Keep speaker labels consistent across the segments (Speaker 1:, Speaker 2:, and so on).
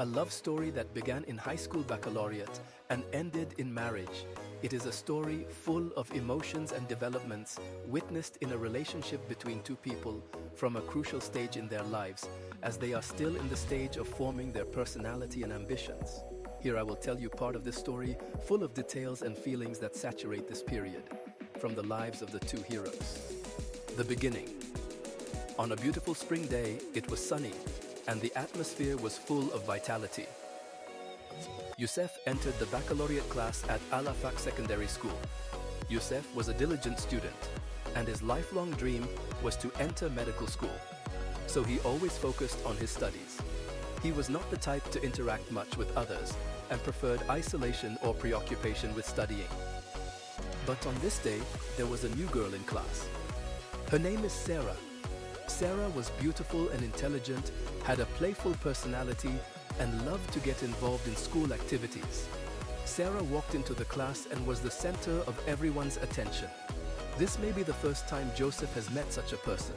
Speaker 1: A love story that began in high school baccalaureate and ended in marriage. It is a story full of emotions and developments witnessed in a relationship between two people from a crucial stage in their lives as they are still in the stage of forming their personality and ambitions. Here I will tell you part of this story full of details and feelings that saturate this period from the lives of the two heroes. The beginning. On a beautiful spring day, it was sunny and the atmosphere was full of vitality. Youssef entered the baccalaureate class at Al-Afaq Secondary School. Youssef was a diligent student, and his lifelong dream was to enter medical school. So he always focused on his studies. He was not the type to interact much with others and preferred isolation or preoccupation with studying. But on this day, there was a new girl in class. Her name is Sarah. Sarah was beautiful and intelligent, had a playful personality, and loved to get involved in school activities. Sarah walked into the class and was the center of everyone's attention. This may be the first time Joseph has met such a person,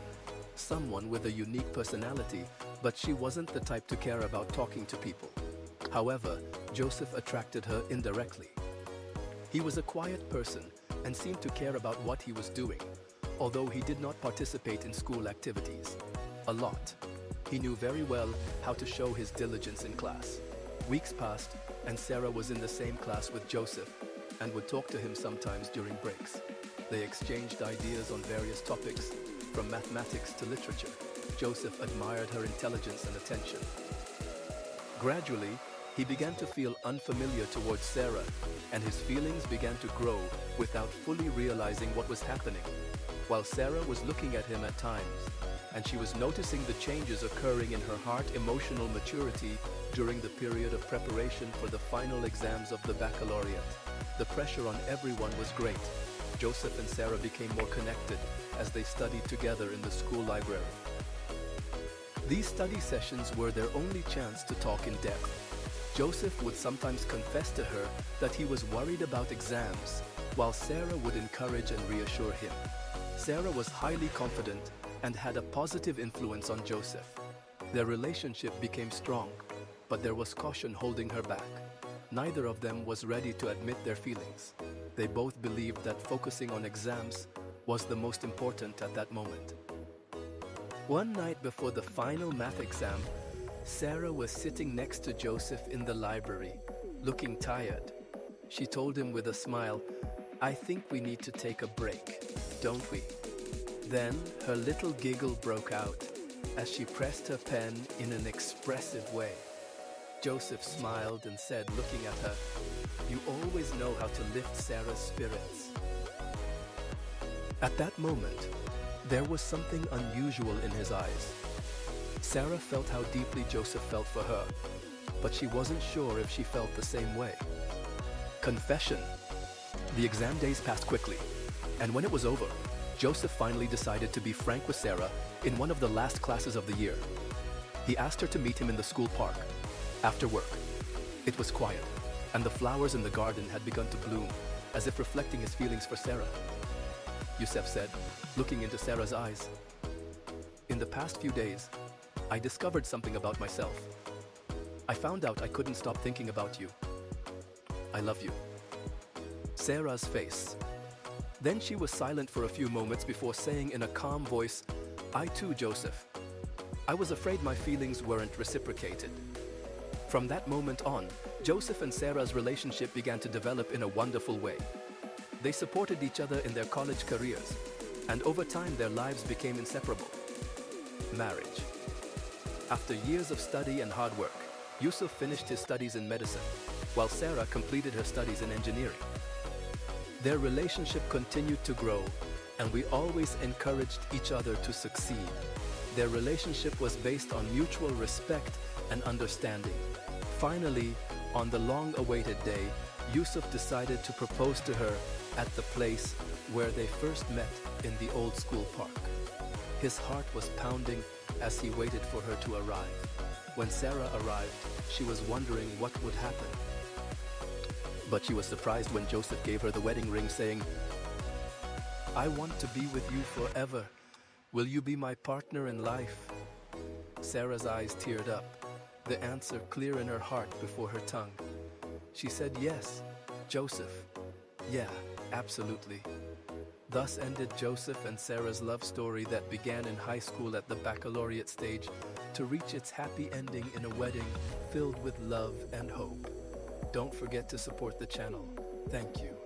Speaker 1: someone with a unique personality, but she wasn't the type to care about talking to people. However, Joseph attracted her indirectly. He was a quiet person and seemed to care about what he was doing, although he did not participate in school activities a lot. He knew very well how to show his diligence in class. Weeks passed, and Sarah was in the same class with Joseph and would talk to him sometimes during breaks. They exchanged ideas on various topics, from mathematics to literature. Joseph admired her intelligence and attention. Gradually, he began to feel unfamiliar towards Sarah, and his feelings began to grow without fully realizing what was happening. While Sarah was looking at him at times, and she was noticing the changes occurring in her heart emotional maturity during the period of preparation for the final exams of the baccalaureate. The pressure on everyone was great. Joseph and Sarah became more connected as they studied together in the school library. These study sessions were their only chance to talk in depth. Joseph would sometimes confess to her that he was worried about exams, while Sarah would encourage and reassure him. Sarah was highly confident and had a positive influence on Joseph. Their relationship became strong, but there was caution holding her back. Neither of them was ready to admit their feelings. They both believed that focusing on exams was the most important at that moment. One night before the final math exam, Sarah was sitting next to Joseph in the library, looking tired. She told him with a smile, "I think we need to take a break, don't we?" Then her little giggle broke out as she pressed her pen in an expressive way. Joseph smiled and said, looking at her, "You always know how to lift Sarah's spirits." At that moment, there was something unusual in his eyes. Sarah felt how deeply Joseph felt for her, but she wasn't sure if she felt the same way. Confession. The exam days passed quickly, and when it was over, Joseph finally decided to be frank with Sarah in one of the last classes of the year. He asked her to meet him in the school park after work. It was quiet, and the flowers in the garden had begun to bloom, as if reflecting his feelings for Sarah. Youssef said, looking into Sarah's eyes, "In the past few days, I discovered something about myself. I found out I couldn't stop thinking about you. I love you." Sarah's face. Then she was silent for a few moments before saying in a calm voice, "I too, Joseph. I was afraid my feelings weren't reciprocated." From that moment on, Joseph and Sarah's relationship began to develop in a wonderful way. They supported each other in their college careers, and over time their lives became inseparable. Marriage. After years of study and hard work, Yusuf finished his studies in medicine, while Sarah completed her studies in engineering. Their relationship continued to grow, and we always encouraged each other to succeed. Their relationship was based on mutual respect and understanding. Finally, on the long-awaited day, Yusuf decided to propose to her at the place where they first met in the old school park. His heart was pounding as he waited for her to arrive. When Sarah arrived, she was wondering what would happen. But she was surprised when Joseph gave her the wedding ring, saying, "I want to be with you forever. Will you be my partner in life?" Sarah's eyes teared up. the answer clear in her heart before her tongue. She said yes, Joseph. Yeah, absolutely. Thus ended Joseph and Sarah's love story that began in high school at the baccalaureate stage to reach its happy ending in a wedding filled with love and hope. Don't forget to support the channel. Thank you.